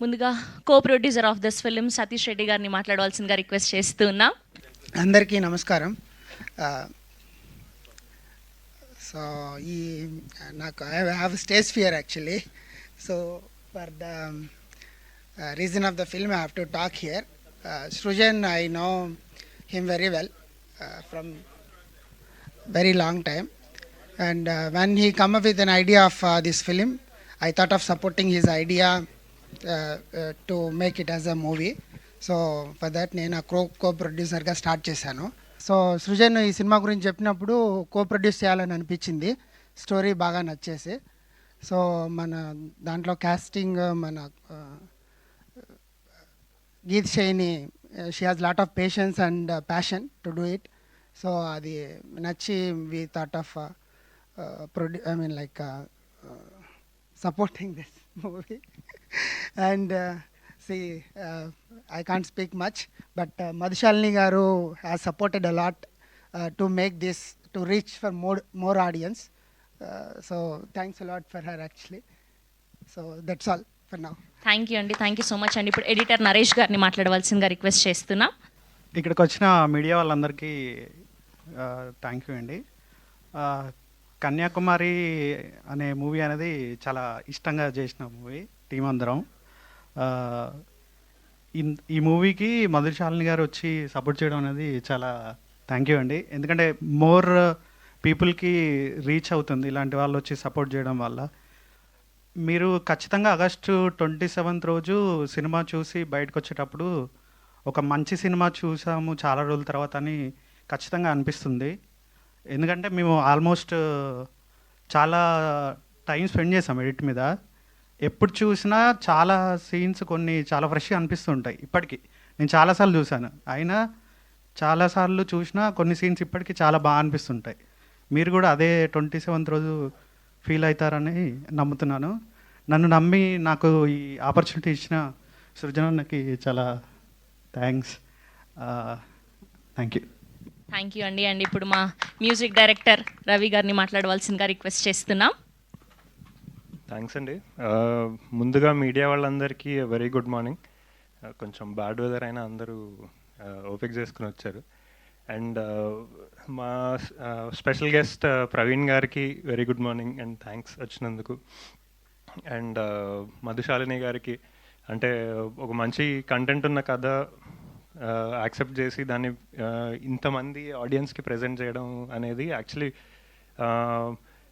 ముందుగా co producer of this film Satish Reddy గారిని మాట్లాడవలసిందిగా రిక్వెస్ట్ చేస్తున్నాం. అందరికీ నమస్కారం. సో ఈ నాకు I have stage fear actually. So for the reason of the film I have to talk here. Srujan, I know him very well from very long time, and when he come up with an idea of this film, I thought of supporting his idea to make it as a movie. So for that నేను కో ప్రొడ్యూసర్గా start చేశాను. So Srujan ఈ cinema గురించి చెప్పినప్పుడు కో produce చేయాలని అనిపించింది, story బాగా నచ్చేసి. So మన దాంట్లో కాస్టింగ్ మన Geet Shaini, she has lot of patience and passion to do it. So అది నచ్చి we thought of supporting this movie. And see, I can't speak much, but Madhushalini garu has supported a lot to make this, to reach for more audience. So thanks a lot for her actually. So that's all for now. Thank you అండి, thank you so much అండి. ఇప్పుడు editor Naresh గారిని మాట్లాడవలసిందిగా request చేస్తున్నాం. ఇక్కడికి వచ్చిన media వాళ్ళందరికీ thank you అండి. కన్యాకుమారి అనే మూవీ అనేది చాలా ఇష్టంగా చేసిన మూవీ, టీం అందరం. ఈ మూవీకి మధుశాలిని గారు వచ్చి సపోర్ట్ చేయడం అనేది చాలా థ్యాంక్ యూ అండి. ఎందుకంటే మోర్ పీపుల్కి రీచ్ అవుతుంది ఇలాంటి వాళ్ళు వచ్చి సపోర్ట్ చేయడం వల్ల. మీరు ఖచ్చితంగా ఆగస్టు 27 రోజు సినిమా చూసి బయటకు వచ్చేటప్పుడు ఒక మంచి సినిమా చూసాము చాలా రోజుల తర్వాత అని ఖచ్చితంగా అనిపిస్తుంది. ఎందుకంటే మేము ఆల్మోస్ట్ చాలా టైం స్పెండ్ చేసాం ఎడిట్ మీద. ఎప్పుడు చూసినా చాలా సీన్స్ కొన్ని చాలా ఫ్రెష్గా అనిపిస్తుంటాయి. ఇప్పటికీ నేను చాలాసార్లు చూశాను, అయినా చాలాసార్లు చూసినా కొన్ని సీన్స్ ఇప్పటికీ చాలా బాగా అనిపిస్తుంటాయి. మీరు కూడా అదే 27 రోజు ఫీల్ అవుతారని నమ్ముతున్నాను. నన్ను నమ్మి నాకు ఈ ఆపర్చునిటీ ఇచ్చిన సృజనకి చాలా thanks. Thank you. Thank you అండి. అండ్ ఇప్పుడు మా మ్యూజిక్ డైరెక్టర్ రవి గారిని మాట్లాడవలసిందిగా రిక్వెస్ట్ చేస్తున్నాం. థ్యాంక్స్ అండి. ముందుగా మీడియా వాళ్ళందరికీ వెరీ గుడ్ మార్నింగ్. కొంచెం బ్యాడ్ వెదర్ అయినా అందరూ ఓపిక చేసుకుని వచ్చారు. అండ్ మా స్పెషల్ గెస్ట్ ప్రవీణ్ గారికి very good morning and thanks వచ్చినందుకు. అండ్ మధుశాలిని గారికి, అంటే ఒక మంచి కంటెంట్ ఉన్న కథ యాక్సెప్ట్ చేసి దాన్ని ఇంతమంది ఆడియన్స్కి ప్రజెంట్ చేయడం అనేది యాక్చువల్లీ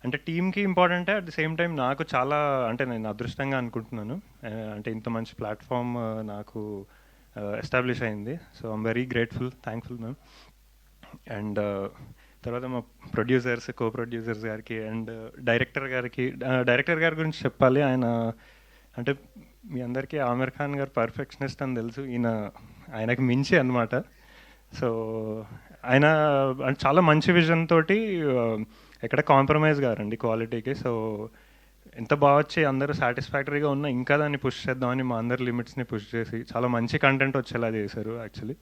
అంటే టీమ్కి ఇంపార్టెంటే, అట్ ది సేమ్ టైం నాకు చాలా, అంటే నేను అదృష్టంగా అనుకుంటున్నాను. అంటే ఇంత మంచి ప్లాట్ఫామ్ నాకు ఎస్టాబ్లిష్ అయింది. So I'm very grateful, thankful ma'am. And తర్వాత మా ప్రొడ్యూసర్స్, కో ప్రొడ్యూసర్స్ గారికి అండ్ డైరెక్టర్ గారి గురించి చెప్పాలి. ఆయన అంటే మీ అందరికీ ఆమిర్ ఖాన్ గారు పర్ఫెక్షనిస్ట్ అని తెలుసు, ఆయనకి మించి అనమాట. సో ఆయన చాలా మంచి విజన్ తోటి ఎక్కడ కాంప్రమైజ్ గారండి క్వాలిటీకి. సో ఎంత బాగా వచ్చి అందరూ సాటిస్ఫాక్టరీగా ఉన్నా ఇంకా దాన్ని పుష్ చేద్దామని మా అందరి లిమిట్స్ని పుష్ చేసి చాలా మంచి కంటెంట్ వచ్చేలా చేశారు యాక్చువల్లీ.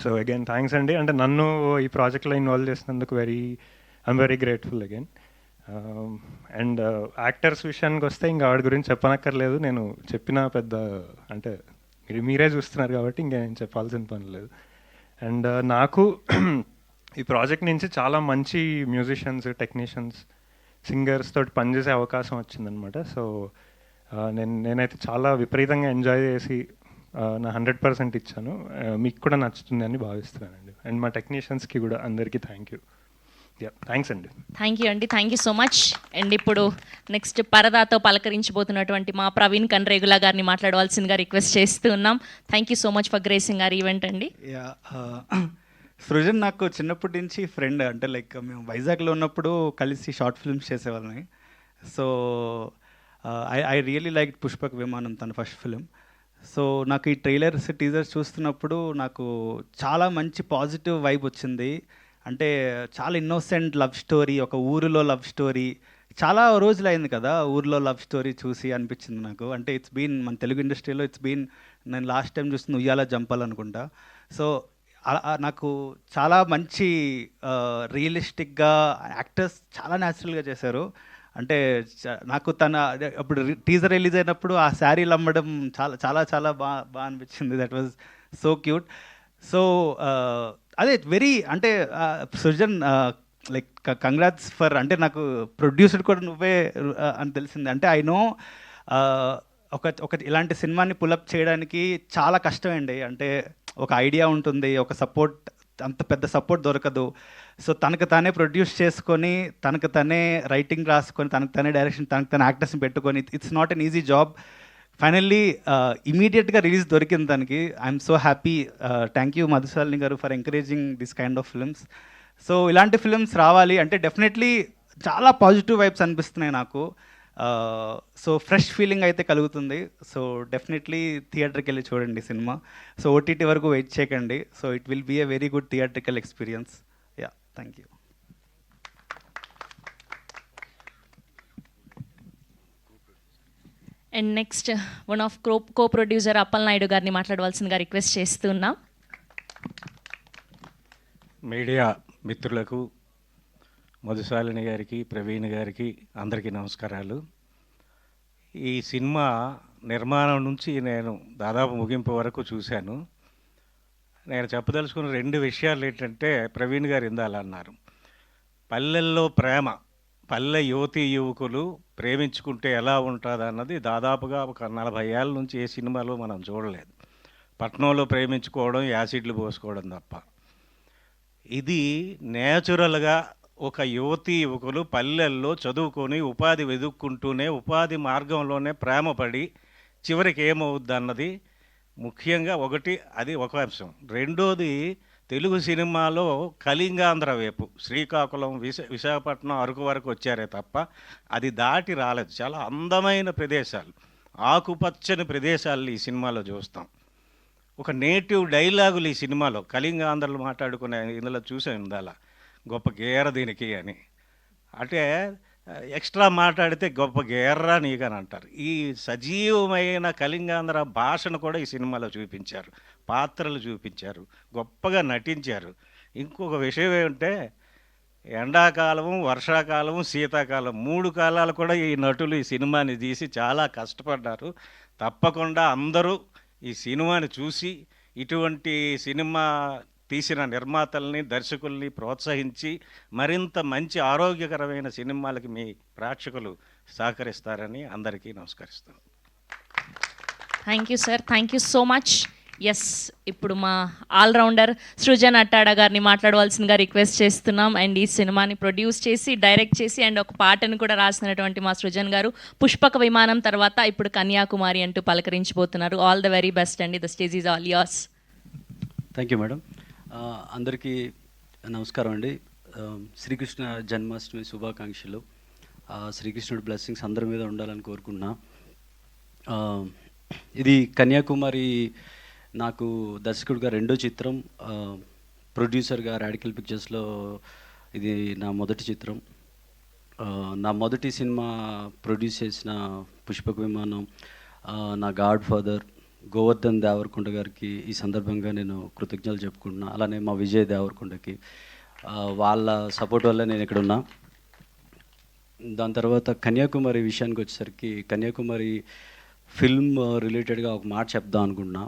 సో అగైన్ థ్యాంక్స్ అండి. అంటే నన్ను ఈ ప్రాజెక్ట్లో ఇన్వాల్వ్ చేసినందుకు I'm very grateful again. And actors విషయానికి వస్తే ఇంకా వాడి గురించి చెప్పనక్కర్లేదు. నేను చెప్పిన పెద్ద, అంటే మీరే చూస్తున్నారు కాబట్టి ఇంకా నేను చెప్పాల్సిన పని లేదు. అండ్ నాకు ఈ ప్రాజెక్ట్ నుంచి చాలా మంచి మ్యూజిషియన్స్, టెక్నీషియన్స్, సింగర్స్ తోటి పనిచేసే అవకాశం వచ్చిందనమాట. సో నేనైతే చాలా విపరీతంగా ఎంజాయ్ చేసి నా 100% ఇచ్చాను. మీకు కూడా నచ్చుతుంది అని భావిస్తున్నానండి. అండ్ మా టెక్నీషియన్స్కి కూడా అందరికీ థ్యాంక్ యూ. థ్యాంక్స్ అండి. థ్యాంక్ యూ అండి, thank you so much. And ఇప్పుడు నెక్స్ట్ పరదాతో పలకరించబోతున్నటువంటి మా ప్రవీణ్ కన్రేగుల గారిని మాట్లాడవలసిందిగా రిక్వెస్ట్ చేస్తూ ఉన్నాం. Thank you so much for gracing are event అండి. సృజన్ నాకు చిన్నప్పటి నుంచి ఫ్రెండ్. అంటే లైక్ మేము వైజాగ్లో ఉన్నప్పుడు కలిసి షార్ట్ ఫిల్మ్స్ చేసేవాళ్ళని. So I really like Pushpak Vimanam, తన ఫస్ట్ ఫిలిం. సో నాకు ఈ ట్రైలర్స్, టీజర్స్ చూస్తున్నప్పుడు నాకు చాలా మంచి పాజిటివ్ వైబ్ వచ్చింది. అంటే చాలా ఇన్నోసెంట్ లవ్ స్టోరీ, ఒక ఊరిలో లవ్ స్టోరీ. చాలా రోజులు అయింది కదా ఊరిలో లవ్ స్టోరీ చూసి అనిపించింది నాకు. అంటే ఇట్స్ బీన్ మన తెలుగు ఇండస్ట్రీలో నేను లాస్ట్ టైం చూస్తుంది ఉయ్యాల జంపాల్ అనుకుంటా. సో నాకు చాలా మంచి రియలిస్టిక్గా యాక్టర్స్ చాలా న్యాచురల్గా చేశారు. అంటే నాకు తన అప్పుడు టీజర్ రిలీజ్ అయినప్పుడు ఆ శారీలు అమ్మడం చాలా చాలా చాలా బాగా అనిపించింది. That was so cute. So అదే వెరీ అంటే సృజన్ లైక్ కంగ్రాట్స్ ఫర్, అంటే నాకు ప్రొడ్యూసర్ కూడా నువ్వే అని తెలిసింది. అంటే ఐ నో ఒక ఇలాంటి సినిమాని పులప్ చేయడానికి చాలా కష్టమండి. అంటే ఒక ఐడియా ఉంటుంది, ఒక సపోర్ట్, అంత పెద్ద సపోర్ట్ దొరకదు. సో తనకు తానే ప్రొడ్యూస్ చేసుకొని, తనకు తనే రైటింగ్ రాసుకొని, తనకు తనే డైరెక్షన్, తనకు తన యాక్టర్స్ని పెట్టుకొని, it's not an easy job. Finally ఇమీడియట్గా రిలీజ్ దొరికింది దానికి. I'm so happy. Thank you Madhushalini garu for encouraging this kind of films. So ఇలాంటి ఫిల్మ్స్ రావాలి అంటే డెఫినెట్లీ చాలా పాజిటివ్ వైబ్స్ అనిపిస్తున్నాయి నాకు. సో ఫ్రెష్ ఫీలింగ్ అయితే కలుగుతుంది. సో డెఫినెట్లీ థియేటర్కి వెళ్ళి చూడండి సినిమా. సో ఓటీటీ వరకు వెయిట్ చేయకండి. So it will be a very good theatrical experience. Yeah, thank you. And next one of co producer Appal Naidu గారిని మాట్లాడవలసిందిగా రిక్వెస్ట్ చేస్తున్నాం. మీడియా మిత్రులకు, మధుశాలిని గారికి, ప్రవీణ్ గారికి అందరికీ నమస్కారాలు. ఈ సినిమా నిర్మాణం నుంచి నేను దాదాపు ముగింపు వరకు చూశాను. నేను చెప్పదలుచుకున్న 2 విషయాలు ఏంటంటే, ప్రవీణ్ గారు ఇందాల అన్నారు, పల్లెల్లో ప్రేమ, పల్లె యువతీ యువకులు ప్రేమించుకుంటే ఎలా ఉంటుంది అన్నది దాదాపుగా ఒక 40 ఏళ్ళ నుంచి ఏ సినిమాలో మనం చూడలేదు. పట్నంలో ప్రేమించుకోవడం, యాసిడ్లు పోసుకోవడం తప్ప. ఇది నేచురల్గా ఒక యువతీ యువకులు పల్లెల్లో చదువుకొని ఉపాధి వెతుక్కుంటూనే ఉపాధి మార్గంలోనే ప్రేమపడి చివరికి ఏమవుద్ది అన్నది ముఖ్యంగా అది ఒక అంశం. రెండోది, తెలుగు సినిమాలో కళింగాంధ్ర వైపు శ్రీకాకుళం, విశాఖపట్నం, అరకు వరకు వచ్చారే తప్ప అది దాటి రాలేదు. చాలా అందమైన ప్రదేశాలు, ఆకుపచ్చని ప్రదేశాలు ఈ సినిమాలో చూస్తాం. ఒక నేటివ్ డైలాగులు ఈ సినిమాలో కళింగాంధ్రలు మాట్లాడుకునే ఇందులో చూసాం. ఇందాల గొప్ప గేర దీనికి అని, అంటే ఎక్స్ట్రా మాట్లాడితే గొప్ప గేర్రా నీకని అంటారు. ఈ సజీవమైన కళింగాంధ్ర భాషను కూడా ఈ సినిమాలో చూపించారు, పాత్రలు చూపించారు, గొప్పగా నటించారు. ఇంకొక విషయం ఏమంటే, ఎండాకాలము, వర్షాకాలము, శీతాకాలం 3 కాలాలు కూడా ఈ నటులు ఈ సినిమాని తీసి చాలా కష్టపడ్డారు. తప్పకుండా అందరూ ఈ సినిమాని చూసి ఇటువంటి సినిమా తీసిన నిర్మాతల్ని, దర్శకుల్ని ప్రోత్సహించి మరింత మంచి ఆరోగ్యకరమైన సినిమాలకి మీ ప్రేక్షకులు సహకరిస్తారని అందరికీ నమస్కరిస్తాను. Thank you sir, thank you so much. Yes, ఇప్పుడు మా ఆల్రౌండర్ సృజన్ అట్టాడా గారిని మాట్లాడవలసిందిగా రిక్వెస్ట్ చేస్తున్నాం. అండ్ ఈ సినిమాని ప్రొడ్యూస్ చేసి, డైరెక్ట్ చేసి, అండ్ ఒక పాటను కూడా రాసినటువంటి మా సృజన్ గారు పుష్పక విమానం తర్వాత ఇప్పుడు కన్యాకుమారి అంటూ పలకరించబోతున్నారు. ఆల్ ద వెరీ బెస్ట్ అండి. The stage is all yours. Thank you madam. అందరికీ నమస్కారం అండి. శ్రీకృష్ణ జన్మాష్టమి శుభాకాంక్షలు. శ్రీకృష్ణుడి బ్లెస్సింగ్స్ అందరి మీద ఉండాలని కోరుకున్నా. ఇది కన్యాకుమారి నాకు దర్శకుడిగా 2వ చిత్రం, ప్రొడ్యూసర్గా రాడికల్ పిక్చర్స్లో ఇది నా మొదటి చిత్రం. నా మొదటి సినిమా ప్రొడ్యూస్ చేసిన పుష్పక విమానం, నా గాడ్ ఫాదర్ గోవర్ధన్ దేవరకొండ గారికి ఈ సందర్భంగా నేను కృతజ్ఞతలు చెప్పుకుంటున్నా. అలానే మా విజయ్ దేవరకొండకి, వాళ్ళ సపోర్ట్ వల్ల నేను ఇక్కడ ఉన్నా. దాని తర్వాత కన్యాకుమారి విషయానికి వచ్చేసరికి, కన్యాకుమారి ఫిల్మ్ రిలేటెడ్గా ఒక మాట చెప్దాం అనుకుంటున్నా.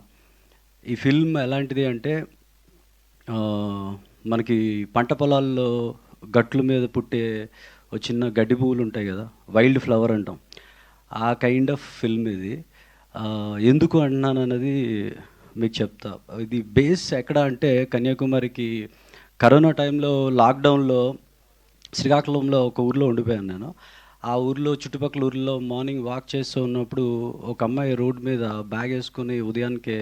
ఈ ఫిల్మ్ ఎలాంటిది అంటే, మనకి పంట పొలాల్లో గట్ల మీద పుట్టే ఒక చిన్న గడ్డి పువ్వులు ఉంటాయి కదా, వైల్డ్ ఫ్లవర్ అంటాం, ఆ కైండ్ ఆఫ్ ఫిల్మ్ ఇది. ఎందుకు అంటున్నాను అన్నది మీకు చెప్తా. ఇది బేస్ ఎక్కడ అంటే, కన్యాకుమారికి కరోనా టైంలో లాక్డౌన్లో శ్రీకాకుళంలో ఒక ఊర్లో ఉండిపోయాను నేను. ఆ ఊర్లో చుట్టుపక్కల ఊర్లో మార్నింగ్ వాక్ చేస్తూ ఉన్నప్పుడు ఒక అమ్మాయి రోడ్డు మీద బ్యాగ్ వేసుకొని ఉదయానికే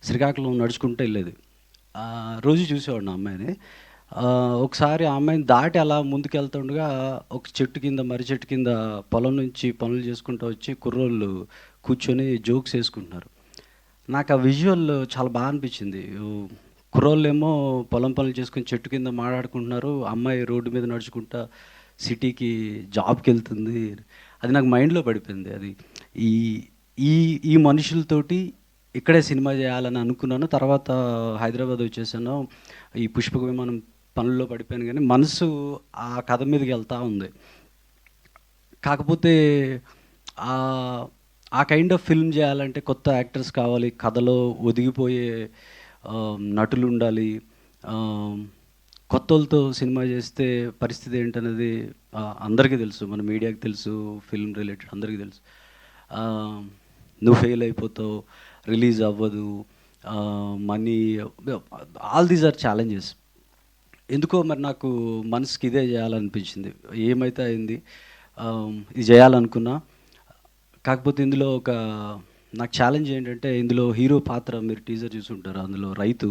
శ్రీకాకుళం నడుచుకుంటూ వెళ్ళేది. రోజు చూసేవాడు ఆ అమ్మాయిని. ఒకసారి ఆ అమ్మాయిని దాటి అలా ముందుకు వెళ్తుండగా ఒక చెట్టు కింద, మర్రి చెట్టు కింద పొలం నుంచి పనులు చేసుకుంటూ వచ్చి కుర్రోళ్ళు కూర్చొని జోక్స్ వేసుకుంటున్నారు. నాకు ఆ విజువల్ చాలా బాగా అనిపించింది. కుర్రోళ్ళు ఏమో పొలం పనులు చేసుకుని చెట్టు కింద మాట్లాడుకుంటున్నారు, అమ్మాయి రోడ్డు మీద నడుచుకుంటా సిటీకి జాబ్కి వెళ్తుంది. అది నాకు మైండ్లో పడిపోయింది. అది ఈ మనుషులతోటి ఇక్కడే సినిమా చేయాలని అనుకున్నాను. తర్వాత హైదరాబాద్ వచ్చేసాను. ఈ పుష్పక విమానం పనుల్లో పడిపోయాను, కానీ మనసు ఆ కథ మీదకి వెళ్తూ ఉంది. కాకపోతే ఆ కైండ్ ఆఫ్ ఫిల్మ్ చేయాలంటే కొత్త యాక్టర్స్ కావాలి, కథలో ఒదిగిపోయే నటులు ఉండాలి. కొత్తోళ్ళతో సినిమా చేస్తే పరిస్థితి ఏంటనేది అందరికీ తెలుసు, మన మీడియాకి తెలుసు, ఫిల్మ్ రిలేటెడ్ అందరికీ తెలుసు. నువ్వు ఫెయిల్ అయిపోతావు, రిలీజ్ అవ్వదు, money, all these are challenges. ఎందుకో మరి నాకు మనసుకి ఇదే చేయాలనిపించింది. ఏమైతే అయింది, ఇది చేయాలనుకున్నా. కాకపోతే ఇందులో నాకు ఛాలెంజ్ ఏంటంటే, ఇందులో హీరో పాత్ర మీరు టీజర్ చూసుంటారు, అందులో రైతు.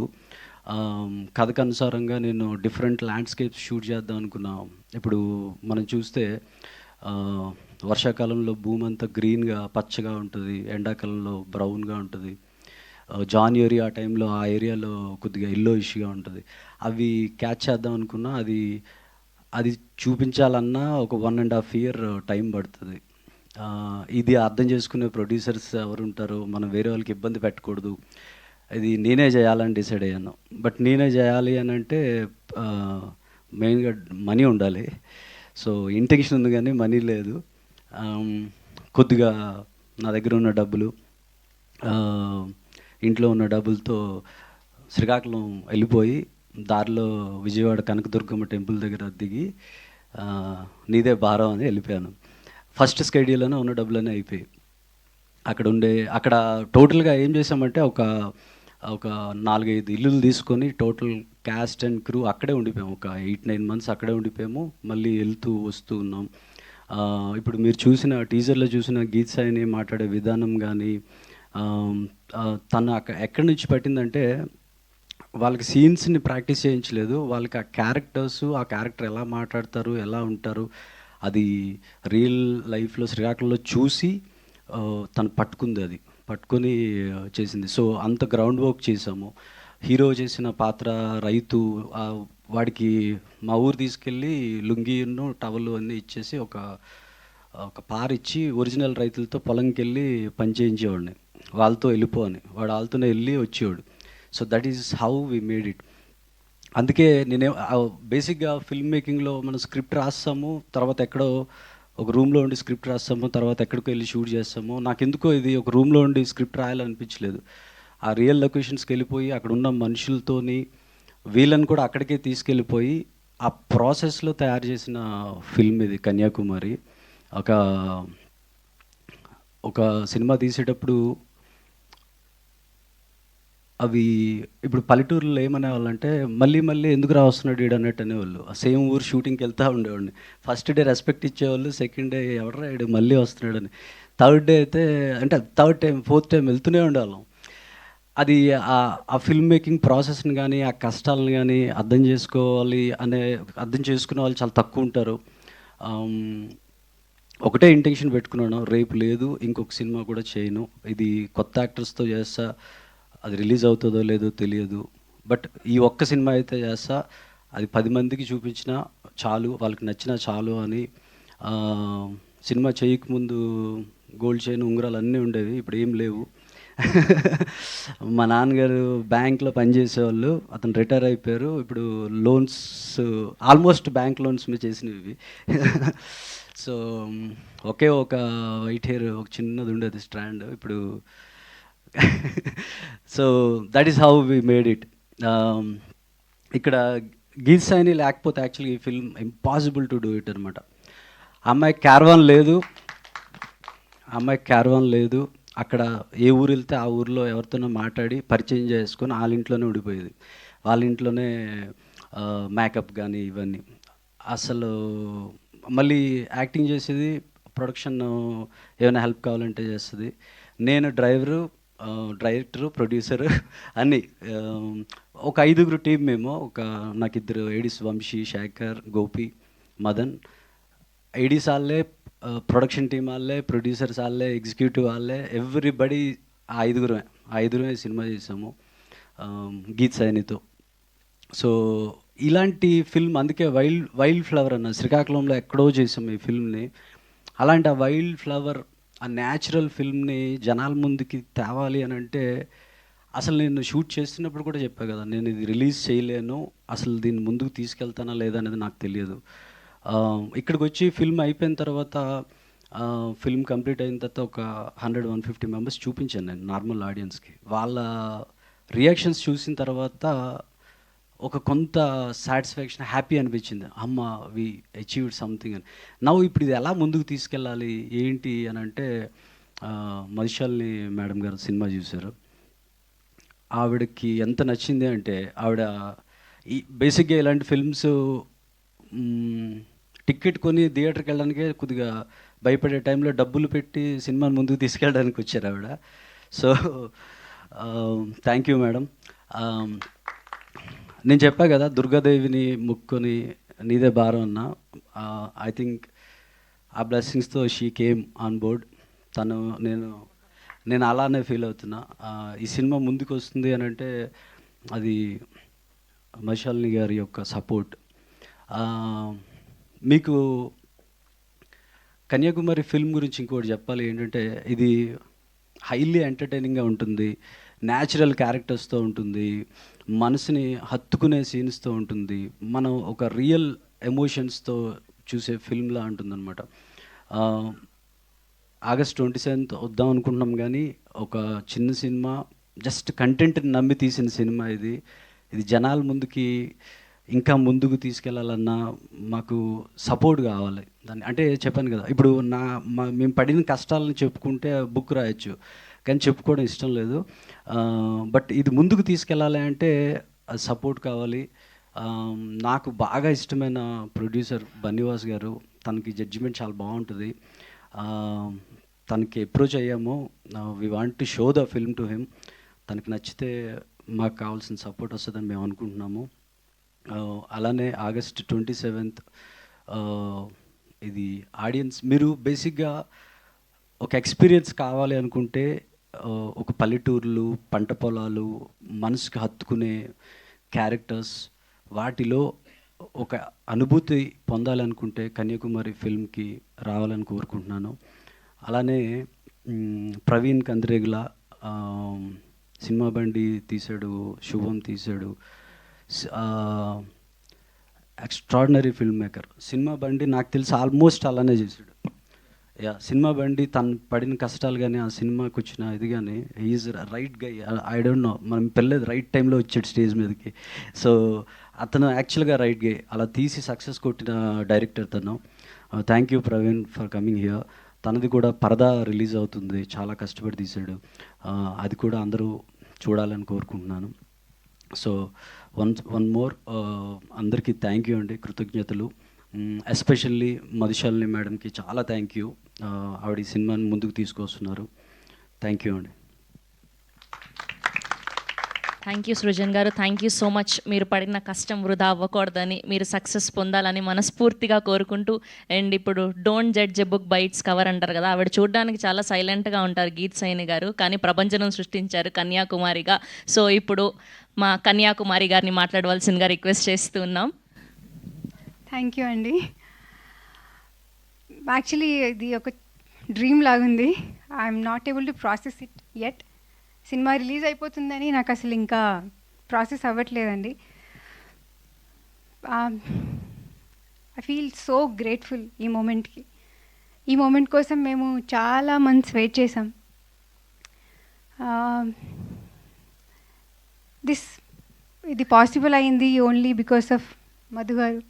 కథకు అనుసారంగా నేను డిఫరెంట్ ల్యాండ్స్కేప్స్ షూట్ చేద్దాం అనుకున్నా. ఇప్పుడు మనం చూస్తే వర్షాకాలంలో భూమి అంతా గ్రీన్గా పచ్చగా ఉంటుంది, ఎండాకాలంలో బ్రౌన్గా ఉంటుంది, జాన్వరి ఆ టైంలో ఆ ఏరియాలో కొద్దిగా ఎల్లోయిష్గా ఉంటుంది. అవి క్యాచ్ చేద్దాం అనుకున్నా. అది చూపించాలన్నా ఒక 1.5 year టైం పడుతుంది. ఇది అర్థం చేసుకునే ప్రొడ్యూసర్స్ ఎవరు ఉంటారో, మనం వేరే వాళ్ళకి ఇబ్బంది పెట్టకూడదు, ఇది నేనే చేయాలని డిసైడ్ అయ్యాను. బట్ నేనే చేయాలి అని అంటే మెయిన్గా మనీ ఉండాలి. సో ఇంటెన్షన్ ఉంది కానీ మనీ లేదు. కొద్దిగా నా దగ్గర ఉన్న డబ్బులు, ఇంట్లో ఉన్న డబ్బులతో శ్రీకాకుళం వెళ్ళిపోయి దారిలో విజయవాడ కనకదుర్గమ్మ టెంపుల్ దగ్గర దిగి నీదే భారం అని వెళ్ళిపోయాను. ఫస్ట్ స్కెడ్యూల్లోనే ఉన్న డబ్బులన్నీ అయిపోయి అక్కడ టోటల్గా ఏం చేసామంటే ఒక 4-5 ఇల్లులు తీసుకొని టోటల్ క్యాస్ట్ అండ్ క్రూ అక్కడే ఉండిపోయాము. ఒక 8-9 months అక్కడే ఉండిపోయాము. మళ్ళీ వెళ్తూ వస్తూ ఉన్నాం. ఇప్పుడు మీరు చూసిన టీజర్లో చూసిన గీత్ సాయిని మాట్లాడే విధానం కానీ, తను ఎక్కడి నుంచి పట్టిందంటే, వాళ్ళకి సీన్స్ని ప్రాక్టీస్ చేయించలేదు, వాళ్ళకి ఆ క్యారెక్టర్ ఎలా మాట్లాడతారు, ఎలా ఉంటారు, అది రియల్ లైఫ్లో శ్రీకాకుళంలో చూసి తను పట్టుకొని చేసింది. సో అంత గ్రౌండ్ వర్క్ చేసాము. హీరో చేసిన పాత్ర రైతు, వాడికి మా ఊరు తీసుకెళ్ళి లుంగీను టవల్ అన్నీ ఇచ్చేసి ఒక పారిచ్చి ఒరిజినల్ రైతులతో పొలంకి వెళ్ళి పని చేయించేవాడిని. వాళ్ళతో వెళ్ళిపోని, వాడు వాళ్ళతోనే వెళ్ళి వచ్చేవాడు. So that is how we made it. అందుకే బేసిక్గా ఫిల్మ్ మేకింగ్లో మనం స్క్రిప్ట్ రాస్తాము, తర్వాత ఎక్కడో ఒక రూమ్లో ఉండి స్క్రిప్ట్ రాస్తాము, తర్వాత ఎక్కడికో వెళ్ళి షూట్ చేస్తాము. నాకెందుకో ఇది ఒక రూమ్లో ఉండి స్క్రిప్ట్ రాయాలనిపించలేదు. ఆ రియల్ లొకేషన్స్కి వెళ్ళిపోయి అక్కడ ఉన్న మనుషులతోని వీళ్ళని కూడా అక్కడికే తీసుకెళ్ళిపోయి ఆ ప్రాసెస్లో తయారు చేసిన ఫిల్మ్ ఇది కన్యాకుమారి. ఒక సినిమా తీసేటప్పుడు అవి ఇప్పుడు పల్లెటూరులో ఏమనేవాళ్ళంటే, మళ్ళీ ఎందుకు వస్తున్నాడు వీడు అన్నట్టు అనేవాళ్ళు. ఆ సేమ్ ఊరు షూటింగ్కి వెళ్తూ ఉండేవాడిని. ఫస్ట్ డే రెస్పెక్ట్ ఇచ్చేవాళ్ళు, సెకండ్ డే ఎవడరా వీడు మళ్ళీ వస్తున్నాడని, థర్డ్ డే అయితే అంటే థర్డ్ టైం ఫోర్త్ టైం వెళ్తూనే ఉండేవాళ్ళం. అది ఆ ఫిల్మ్ మేకింగ్ ప్రాసెస్ని కానీ, ఆ కష్టాలను కానీ అర్థం చేసుకునే వాళ్ళు చాలా తక్కువ ఉంటారు. ఒకటే ఇంటెన్షన్ పెట్టుకున్నాను, రేపు లేదు ఇంకొక సినిమా కూడా చేయను, ఇది కొత్త యాక్టర్స్తో చేస్తా, అది రిలీజ్ అవుతుందో లేదో తెలియదు, బట్ ఈ ఒక్క సినిమా అయితే చేస్తా, అది 10 మందికి చూపించినా చాలు, వాళ్ళకి నచ్చినా చాలు అని. సినిమా చేయకముందు గోల్డ్ చైన్ ఉంగరాలు అన్నీ ఉండేవి, ఇప్పుడు ఏం లేవు. మా నాన్నగారు బ్యాంక్లో పనిచేసేవాళ్ళు, అతను రిటైర్ అయిపోయారు. ఇప్పుడు లోన్స్ ఆల్మోస్ట్ బ్యాంక్ లోన్స్ మీద చేసినవి. సో ఒకే ఒక వైట్ హెయిర్, ఒక చిన్నది ఉండేది స్ట్రాండ్, ఇప్పుడు. So that is how we made it. ఇక్కడ గీత్ సాయిని లేకపోతే యాక్చువల్లీ ఈ film impossible to do it అనమాట. అమ్మాయికి క్యారవాన్ లేదు. అక్కడ ఏ ఊరు వెళ్తే ఆ ఊరిలో ఎవరితోనో మాట్లాడి పరిచయం చేసుకొని వాళ్ళ ఇంట్లోనే ఉండిపోయేది. వాళ్ళ ఇంట్లోనే మేకప్ కానీ ఇవన్నీ. అసలు మళ్ళీ యాక్టింగ్ చేసేది, ప్రొడక్షన్ ఏమైనా హెల్ప్ కావాలంటే చేస్తుంది. నేను డైరెక్టరు, ప్రొడ్యూసరు అన్నీ. ఒక 5 టీం మేము. నాకు 2 ఏడీస్, వంశీ, శేఖర్, గోపి, మదన్. ఏడీస్ వాళ్ళే, ప్రొడక్షన్ టీం వాళ్ళే, ప్రొడ్యూసర్స్ వాళ్ళే, ఎగ్జిక్యూటివ్ వాళ్ళే, ఎవ్రీబడి. ఆ 5 సినిమా చేసాము గీత్ సాయినితో. సో ఇలాంటి ఫిల్మ్, అందుకే వైల్డ్ ఫ్లవర్ అన్న శ్రీకాకుళంలో ఎక్కడో చేసాము ఈ ఫిల్మ్ని. అలాంటి ఆ వైల్డ్ ఫ్లవర్, ఆ న్యాచురల్ ఫిల్మ్ని జనాల ముందుకి తేవాలి అని అంటే, అసలు నేను షూట్ చేస్తున్నప్పుడు కూడా చెప్పా కదా, నేను ఇది రిలీజ్ చేయలేను, అసలు దీన్ని ముందుకు తీసుకెళ్తానా లేదా అనేది నాకు తెలియదు. ఇక్కడికి వచ్చి ఫిల్మ్ అయిపోయిన తర్వాత ఫిల్మ్ కంప్లీట్ అయిన తర్వాత ఒక 100-150 మెంబర్స్ చూపించాను నేను నార్మల్ ఆడియన్స్కి. వాళ్ళ రియాక్షన్స్ చూసిన తర్వాత ఒక కొంత సాటిస్ఫాక్షన్, హ్యాపీ అనిపించింది. అమ్మ వి అచీవ్డ్ సంథింగ్ అని. నవ్వు ఇప్పుడు ఇది ఎలా ముందుకు తీసుకెళ్ళాలి ఏంటి అని అంటే, మధుశాలిని మేడం గారు సినిమా చూశారు. ఆవిడకి ఎంత నచ్చింది అంటే, ఆవిడ ఈ బేసిక్గా ఇలాంటి ఫిల్మ్స్ టికెట్ కొని థియేటర్కి వెళ్ళడానికే కొద్దిగా భయపడే టైంలో డబ్బులు పెట్టి సినిమాని ముందుకు తీసుకెళ్ళడానికి వచ్చారు ఆవిడ. So thank you madam. నేను చెప్పా కదా, దుర్గాదేవిని ముక్కొని నీదే భారం అన్న. ఐ థింక్ ఆ బ్లెస్సింగ్స్తో షీ కేమ్ ఆన్ బోర్డ్. నేను అలానే ఫీల్ అవుతున్నా. ఈ సినిమా ముందుకు వస్తుంది అని అంటే అది మధుశాలిని గారి యొక్క సపోర్ట్. మీకు కన్యాకుమారి ఫిల్మ్ గురించి ఇంకోటి చెప్పాలి ఏంటంటే, ఇది హైలీ ఎంటర్టైనింగ్గా ఉంటుంది, న్యాచురల్ క్యారెక్టర్స్తో ఉంటుంది, మనసుని హత్తుకునే సీన్స్తో ఉంటుంది, మనం ఒక రియల్ ఎమోషన్స్తో చూసే ఫిల్మ్లా ఉంటుందన్నమాట. ఆగస్ట్ 27th వద్దాం అనుకుంటున్నాం, కానీ ఒక చిన్న సినిమా, జస్ట్ కంటెంట్ని నమ్మి తీసిన సినిమా ఇది. జనాల ముందుకి ఇంకా ముందుకు తీసుకెళ్ళాలన్నా మాకు సపోర్ట్ కావాలి. దాన్ని అంటే చెప్పాను కదా, ఇప్పుడు మేము పడిన కష్టాలను చెప్పుకుంటే బుక్ రాయొచ్చు, కానీ చెప్పుకోవడం ఇష్టం లేదు. బట్ ఇది ముందుకు తీసుకెళ్ళాలి అంటే అది సపోర్ట్ కావాలి. నాకు బాగా ఇష్టమైన ప్రొడ్యూసర్ బన్నీవాస్ గారు, తనకి జడ్జిమెంట్ చాలా బాగుంటుంది. తనకి అప్రోచ్ అయ్యాము, we want to show the film to him. తనకి నచ్చితే మాకు కావాల్సిన సపోర్ట్ వస్తుందని మేము అనుకుంటున్నాము. అలానే ఆగస్ట్ 27th ఇది ఆడియన్స్, మీరు బేసిక్గా ఒక ఎక్స్పీరియన్స్ కావాలి అనుకుంటే, ఒక పల్లెటూర్లు, పంట పొలాలు, మనసుకి హత్తుకునే క్యారెక్టర్స్, వాటిలో ఒక అనుభూతి పొందాలనుకుంటే కన్యాకుమారి ఫిల్మ్కి రావాలని కోరుకుంటున్నాను. అలానే ప్రవీణ్ కంద్రేగుల సినిమా బండి తీశాడు, శుభం తీశాడు, ఎక్స్ట్రాడినరీ ఫిల్మ్ మేకర్. సినిమా బండి నాకు తెలిసి ఆల్మోస్ట్ అలానే చేశాడు. సినిమా బండి తను పడిన కష్టాలు కానీ, ఆ సినిమాకి వచ్చిన ఇది కానీ, he's right guy. I don't know, మనం పెళ్ళేది రైట్ టైంలో వచ్చాడు స్టేజ్ మీదకి. సో అతను యాక్చువల్గా రైట్ గై. అలా తీసి సక్సెస్ కొట్టిన డైరెక్టర్ తను. Thank you Praveen for coming here. తనది కూడా పరదా రిలీజ్ అవుతుంది, చాలా కష్టపడి తీశాడు. అది కూడా అందరూ చూడాలని కోరుకుంటున్నాను. సో వన్ మోర్, అందరికీ థ్యాంక్ యూ అండి, కృతజ్ఞతలు. ఎస్పెషల్లీ మధుశాలిని మేడంకి చాలా థ్యాంక్ యూ. ఆవిడ ఈ సినిమాని ముందుకు తీసుకొస్తున్నారు. థ్యాంక్ యూ అండి. థ్యాంక్ యూ సృజన్ గారు, థ్యాంక్ యూ సో మచ్. మీరు పడిన కష్టం వృధా అవ్వకూడదని, మీరు సక్సెస్ పొందాలని మనస్ఫూర్తిగా కోరుకుంటూ, అండ్ ఇప్పుడు don't judge a book by its cover అంటారు కదా, ఆవిడ చూడడానికి చాలా సైలెంట్గా ఉంటారు గీత్ సైని గారు, కానీ ప్రపంచం సృష్టించారు కన్యాకుమారిగా. సో ఇప్పుడు మా కన్యాకుమారి గారిని మాట్లాడవలసిందిగా రిక్వెస్ట్ చేస్తూ ఉన్నాం. థ్యాంక్ యూ అండి. యాక్చువల్లీ ఇది ఒక డ్రీమ్ లాగుంది. I'm not able to process it yet. Cinema release అయిపోతుందని నాకు అసలు ఇంకా ప్రాసెస్ అవ్వట్లేదండి. ఐ ఫీల్ సో గ్రేట్ఫుల్ ఈ మూమెంట్కి. ఈ మూమెంట్ కోసం మేము చాలా మంత్స్ వెయిట్ చేసాం. ఇది పాసిబుల్ అయింది only because of Madhu garu.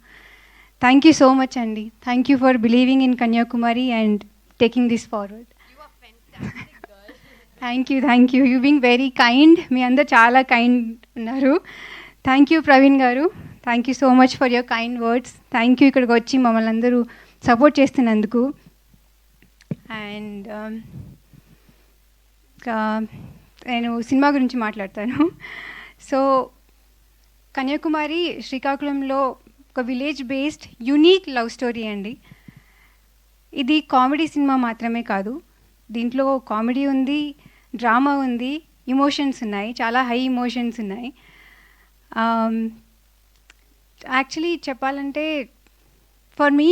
Thank you so much అండి. Thank you for believing in Kanyakumari and taking this forward. Thank you. You being very kind. మీ అందరు చాలా కైండ్ ఉన్నారు. Thank you Praveen garu. Thank you so much for your kind words. Thank you ఇక్కడికి వచ్చి మమ్మల్ని అందరూ support చేస్తున్నందుకు. అండ్ నేను సినిమా గురించి మాట్లాడతాను. సో కన్యాకుమారి శ్రీకాకుళంలో ఒక village based unique love story అండి. ఇది కామెడీ సినిమా మాత్రమే కాదు, దీంట్లో కామెడీ ఉంది, డ్రామా ఉంది, ఇమోషన్స్ ఉన్నాయి, చాలా హై ఇమోషన్స్ ఉన్నాయి. యాక్చువల్లీ చెప్పాలంటే for me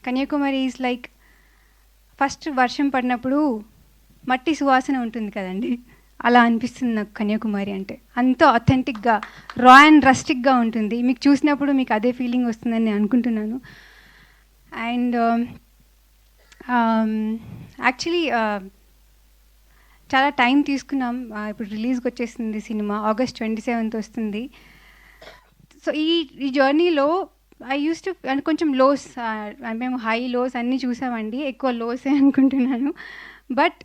Kanyakumari is like first వర్షం పడినప్పుడు మట్టి సువాసన ఉంటుంది కదండి, అలా అనిపిస్తుంది నాకు కన్యాకుమారి అంటే. అంత అథెంటిక్గా, రా అండ్ రస్టిక్గా ఉంటుంది. మీకు చూసినప్పుడు మీకు అదే ఫీలింగ్ వస్తుందని నేను అనుకుంటున్నాను. అండ్ యాక్చువల్లీ చాలా టైం తీసుకున్నాం. ఇప్పుడు రిలీజ్కి వచ్చేసింది సినిమా, August 27th వస్తుంది. సో ఈ జర్నీలో ఐ యూస్ టు అంటే కొంచెం లోస్, మేము హై లోస్ అన్నీ చూసామండి, ఎక్కువ లోసే అనుకుంటున్నాను. బట్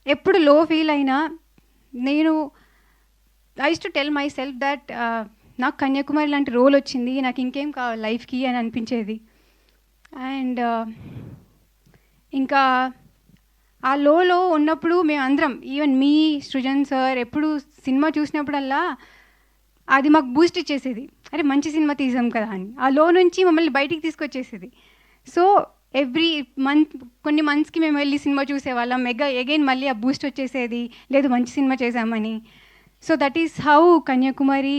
ఎప్పుడు లో ఫీల్ అయినా నేను I use to tell my self that నాకు కన్యాకుమారి లాంటి రోల్ వచ్చింది, నాకు ఇంకేం కావాలి లైఫ్కి అని అనిపించేది. అండ్ ఇంకా ఆ లోలో ఉన్నప్పుడు మేమందరం, ఈవెన్ మీ సృజన్ సార్, ఎప్పుడు సినిమా చూసినప్పుడల్లా అది మాకు బూస్ట్ ఇచ్చేసేది, అరే మంచి సినిమా తీసాం కదా అని. ఆ లో నుంచి మమ్మల్ని బయటికి తీసుకొచ్చేసేది. సో ఎవ్రీ మంత్, కొన్ని మంత్స్కి మేము వెళ్ళి సినిమా చూసేవాళ్ళం, అగైన్ మళ్ళీ ఆ బూస్ట్ వచ్చేసేది, లేదు మంచి సినిమా చేసామని. So that is how Kanyakumari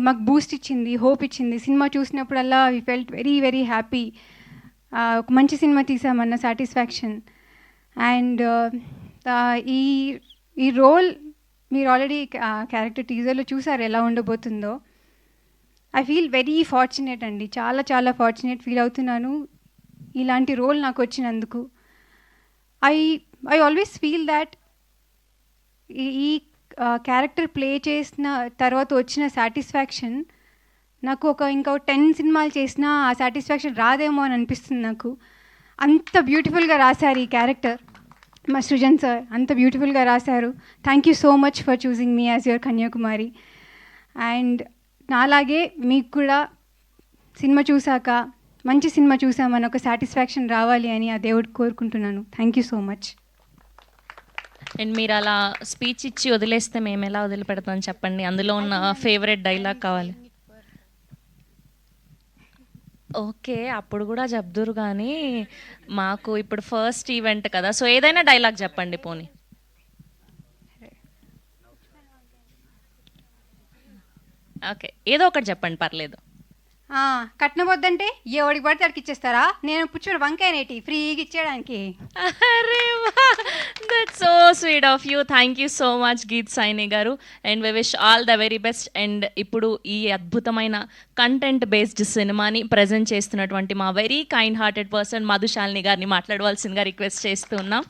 మాకు బూస్ట్ ఇచ్చింది, హోప్ ఇచ్చింది. సినిమా చూసినప్పుడల్లా we felt very very happy, ఒక మంచి సినిమా తీసామన్న సాటిస్ఫాక్షన్. అండ్ ఈ రోల్ మీరు ఆల్రెడీ క్యారెక్టర్ టీజర్లో చూసారు ఎలా ఉండబోతుందో. ఐ ఫీల్ వెరీ ఫార్చునేట్ అండి, చాలా చాలా ఫార్చునేట్ ఫీల్ అవుతున్నాను ఇలాంటి రోల్ నాకు వచ్చినందుకు. ఐ ఆల్వేస్ ఫీల్ దాట్ ఈ క్యారెక్టర్ ప్లే చేసిన తర్వాత వచ్చిన సాటిస్ఫాక్షన్ నాకు ఇంకా 10 సినిమాలు చేసినా ఆ సాటిస్ఫాక్షన్ రాదేమో అని అనిపిస్తుంది నాకు. అంత బ్యూటిఫుల్గా రాశారు ఈ క్యారెక్టర్, మా సృజన్ సార్ అంత బ్యూటిఫుల్గా రాశారు. Thank you so much for choosing me as your Kanyakumari. And నాలాగే మీకు కూడా సినిమా చూసాక మంచి సినిమా చూసామని ఒక సాటిస్ఫాక్షన్ రావాలి అని ఆ దేవుడికి కోరుకుంటున్నాను. Thank you so much. And మీరు అలా స్పీచ్ ఇచ్చి వదిలేస్తే మేము ఎలా వదిలిపెడతాం చెప్పండి, అందులో ఉన్న ఫేవరెట్ డైలాగ్ కావాలి. ఓకే, అప్పుడు కూడా చెప్దురు కానీ మాకు ఇప్పుడు ఫస్ట్ ఈవెంట్ కదా, సో ఏదైనా డైలాగ్ చెప్పండి పోనీ. ఓకే, ఏదో ఒకటి చెప్పండి పర్లేదు. కట్నబొద్దంటే ఎవడికి పడితే అడికి ఇచ్చేస్తారా? నేను పుచ్చుడు వంకాయనేటి ఫ్రీగా ఇచ్చేయడానికి. అరే that's so sweet of you. Thank you so much Geet Saini garu, and we wish all the very best. అండ్ ఇప్పుడు ఈ అద్భుతమైన కంటెంట్ బేస్డ్ సినిమాని ప్రజెంట్ చేస్తున్నటువంటి మా very kind hearted person Madhushalini గారిని మాట్లాడవలసిందిగా రిక్వెస్ట్ చేస్తున్నాం.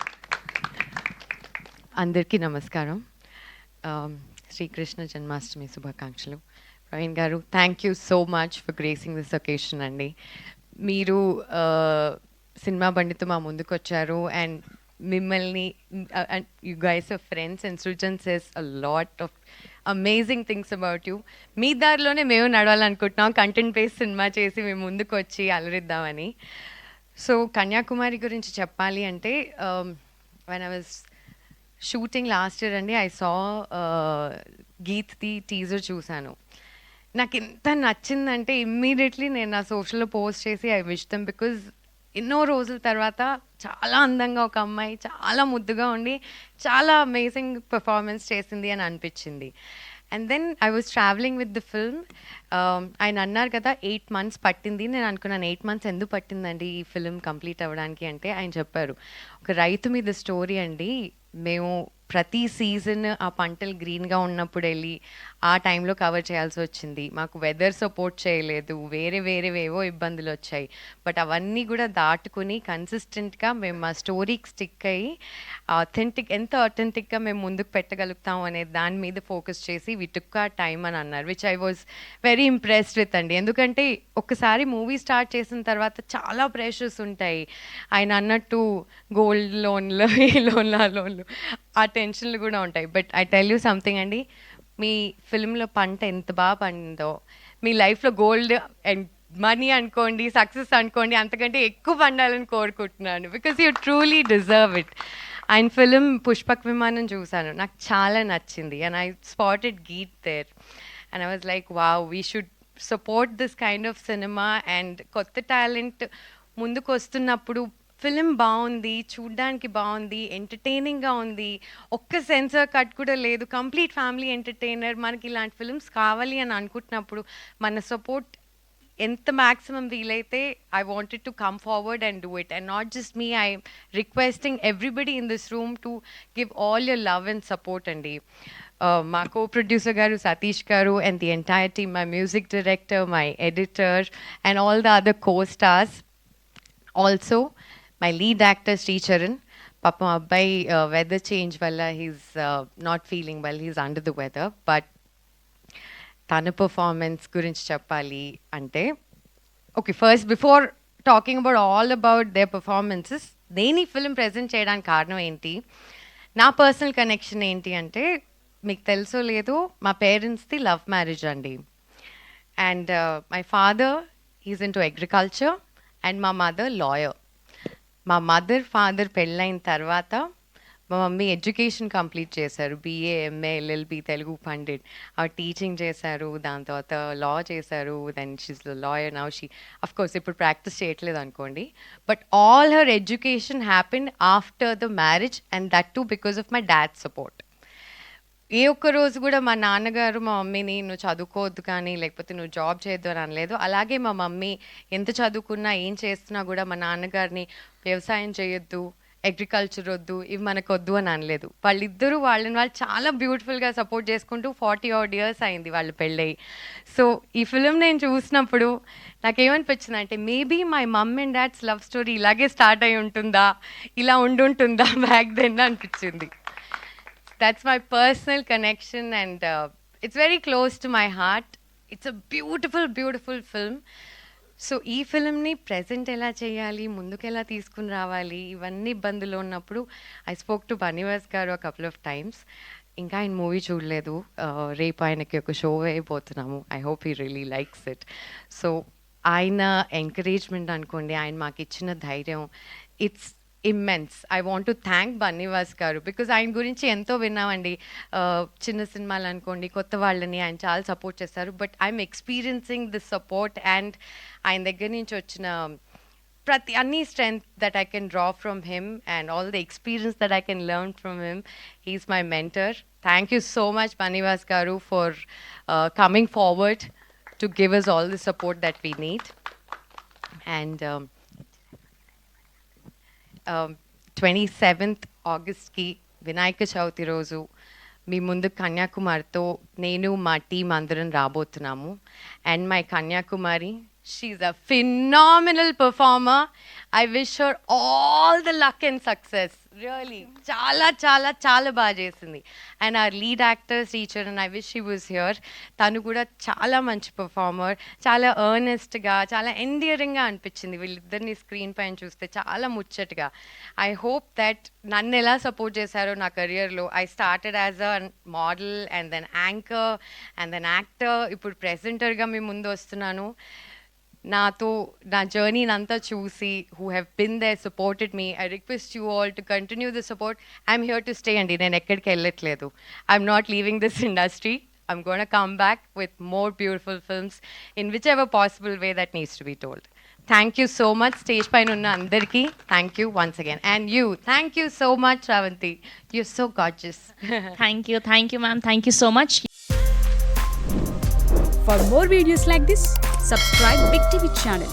అందరికీ నమస్కారం. శ్రీకృష్ణ జన్మాష్టమి శుభాకాంక్షలు. Praveen garu, thank you so much for gracing this occasion అండి. మీరు సినిమా బండితో మా ముందుకు వచ్చారు, అండ్ మిమ్మల్ని you guys are friends, and Srujan says a lot of amazing things about you. మీ దారిలోనే మేము నడవాలనుకుంటున్నాం, కంటెంట్ బేస్డ్ సినిమా చేసి మేము ముందుకు వచ్చి అలరిద్దామని. సో కన్యాకుమారి గురించి చెప్పాలి అంటే, when I was shooting last year అండి, ఐ సా గీత్ది టీజర్ చూశాను. నాకు ఎంత నచ్చిందంటే ఇమ్మీడియట్లీ నేను నా సోషల్లో పోస్ట్ చేసి ఐ విష్ దెమ్, బికాజ్ ఎన్నో రోజుల తర్వాత చాలా అందంగా ఒక అమ్మాయి చాలా ముద్దుగా ఉండి చాలా అమేజింగ్ పెర్ఫార్మెన్స్ చేసింది అని అనిపించింది. And then I was travelling with the film. ఆయన అన్నారు కదా 8 months పట్టింది. నేను అనుకున్నాను 8 months ఎందుకు పట్టిందండి ఈ ఫిల్మ్ కంప్లీట్ అవ్వడానికి అంటే, ఆయన చెప్పారు ఒక రైతు మీద స్టోరీ అండి, మేము ప్రతి సీజన్ ఆ పంటలు గ్రీన్గా ఉన్నప్పుడు వెళ్ళి ఆ టైంలో కవర్ చేయాల్సి వచ్చింది. మాకు వెదర్ సపోర్ట్ చేయలేదు, వేరేవేవో ఇబ్బందులు వచ్చాయి. బట్ అవన్నీ కూడా దాటుకుని కన్సిస్టెంట్గా మేము మా స్టోరీకి స్టిక్ అయ్యి ఎంత అథెంటిక్గా మేము ముందుకు పెట్టగలుగుతాం అనే దాని మీద ఫోకస్ చేసి వి టుక్ ఆ టైమ్ అని అన్నారు, which I was very impressed with అండి. ఎందుకంటే ఒక్కసారి మూవీ స్టార్ట్ చేసిన తర్వాత చాలా ప్రెషర్స్ ఉంటాయి. ఆయన అన్నట్టు గోల్డ్ లోన్లు, ఈ లోన్లు, ఆ లోన్లు, ఆ టెన్షన్లు కూడా ఉంటాయి. But I tell you something అండి, మీ ఫిల్మ్లో పంట ఎంత బాగా పండిందో, మీ లైఫ్లో గోల్డ్ అండ్ మనీ అనుకోండి, సక్సెస్ అనుకోండి, అంతకంటే ఎక్కువ పండాలని కోరుకుంటున్నాను, because you truly deserve it. ఆయన ఫిలిం పుష్పక్ విమానం చూశాను, నాకు చాలా నచ్చింది. And I spotted Geeth there and I was like wow, we should support this kind of cinema. And కొత్త టాలెంట్ ముందుకు వస్తున్నప్పుడు ఫిలిం బాగుంది, చూడ్డానికి బాగుంది, ఎంటర్టైనింగ్గా ఉంది, ఒక్క సెన్సార్ కట్ కూడా లేదు, కంప్లీట్ ఫ్యామిలీ ఎంటర్టైనర్, మనకి ఇలాంటి ఫిల్మ్స్ కావాలి అని అనుకుంటున్నప్పుడు మన సపోర్ట్ ఎంత మ్యాక్సిమం వీలైతే I wanted to come forward and do it. And not just me, I requesting everybody in this room to give all your love and support అండి. మా co-producer garu Satish garu and the entire team, my music director, my editor and all the other co-stars. Also my lead actor Sricharan. పాపం అబ్బాయి weather change వల్ల he's not feeling well, he's under the weather. But తన performance గురించి చెప్పాలి అంటే, okay, first before talking about all about their performances, నేను ఈ film present చేయడానికి కారణం ఏంటి, నా పర్సనల్ కనెక్షన్ ఏంటి అంటే, మీకు తెలుసో లేదో మా పేరెంట్స్ది లవ్ మ్యారేజ్ అండి. And my father is into agriculture and మా మదర్ లాయర్. మా ఫాదర్ పెళ్ళైన తర్వాత మా మమ్మీ ఎడ్యుకేషన్ కంప్లీట్ చేశారు, BA, MA, LLB, Telugu pandit. Teaching చేశారు, దాని తర్వాత లా చేశారు. Then she's lawyer now. She of course ఇప్పుడు ప్రాక్టీస్ చేయట్లేదు అనుకోండి, but all her education happened after the marriage, and that too because of my dad support. ఏ ఒక్క రోజు కూడా మా నాన్నగారు మా మమ్మీని నువ్వు చదువుకోవద్దు కానీ, లేకపోతే నువ్వు జాబ్ చేయొద్దు అని అనలేదు. అలాగే మా మమ్మీ ఎంత చదువుకున్నా ఏం చేస్తున్నా కూడా మా నాన్నగారిని వ్యవసాయం చేయొద్దు, అగ్రికల్చర్ వద్దు, ఇవి మనకు వద్దు అని అనలేదు. వాళ్ళిద్దరూ వాళ్ళు చాలా బ్యూటిఫుల్గా సపోర్ట్ చేసుకుంటూ 40 odd years అయింది వాళ్ళు పెళ్ళయి. సో ఈ ఫిలిం నేను చూసినప్పుడు నాకేమనిపించింది అంటే, maybe my mom and dad's love story ఇలాగే స్టార్ట్ అయి ఉంటుందా, ఇలా ఉండుంటుందా బ్యాక్ దెన్ అనిపించింది. That's my personal connection, and it's very close to my heart. It's a beautiful, beautiful film. So ఈ ఫిల్మ్ని ప్రజెంట్ ఎలా చేయాలి, ముందుకు ఎలా తీసుకుని రావాలి, ఇవన్నీ ఇబ్బందులు ఉన్నప్పుడు ఐ స్పోక్ టు బన్నీవాస్ గారు a couple of times. ఇంకా ఆయన మూవీ చూడలేదు, రేపు ఆయనకి ఒక show వేయబోతున్నాము. I hope he really likes it. So ఆయన ఎంకరేజ్మెంట్ అనుకోండి, ఆయన మాకు ఇచ్చిన ధైర్యం, it's immense. I want to thank Bunny Vas గారు, బికాజ్ ఆయన గురించి ఎంతో విన్నామండి. చిన్న సినిమాలు అనుకోండి, కొత్త వాళ్ళని ఆయన చాలా సపోర్ట్ చేస్తారు. But I'm experiencing this support, and ఆయన దగ్గర నుంచి వచ్చిన అన్ని strength that I can draw from him, and all the experience that I can learn from him. He's my mentor. Thank you so much Bunny Vas గారు for coming forward to give us all the support that we need. And 27th ఆగస్ట్కి Vinayaka Chavithi రోజు మీ ముందు కన్యాకుమారితో నేను మా team అందరం రాబోతున్నాము. And my Kanyakumari, she a phenomenal performer. I wish her all the luck and success. Really చాలా చాలా చాలా బాగా చేసింది. And our lead actor Sricharan, I wish he was here. తను కూడా చాలా మంచి పర్ఫార్మర్, చాలా ఎర్నెస్ట్గా, చాలా ఎండియరింగ్గా అనిపించింది వీళ్ళిద్దరిని స్క్రీన్ పైన చూస్తే, చాలా ముచ్చటగా. ఐ హోప్ దట్ నన్ను ఎలా సపోర్ట్ చేశారో నా కెరియర్లో, I started as a model and then anchor and then actor, ఇప్పుడు ప్రెజెంటర్గా మీ ముందు వస్తున్నాను. నాతో నా జర్నీని అంతా చూసి, who have been there, supported me, I request you all to continue the support. I'm here to stay అండి, నేను ఎక్కడికి వెళ్ళట్లేదు. I'm not leaving this industry. I'm gonna come back with more beautiful films in whichever possible way that needs to be told. Thank you so much stage పైన ఉన్న అందరికీ. Thank you once again. And you, thank you so much Sravanthi, your so gorgeous. Thank you ma'am, thank you so much. For more videos like this, subscribe Big TV channel.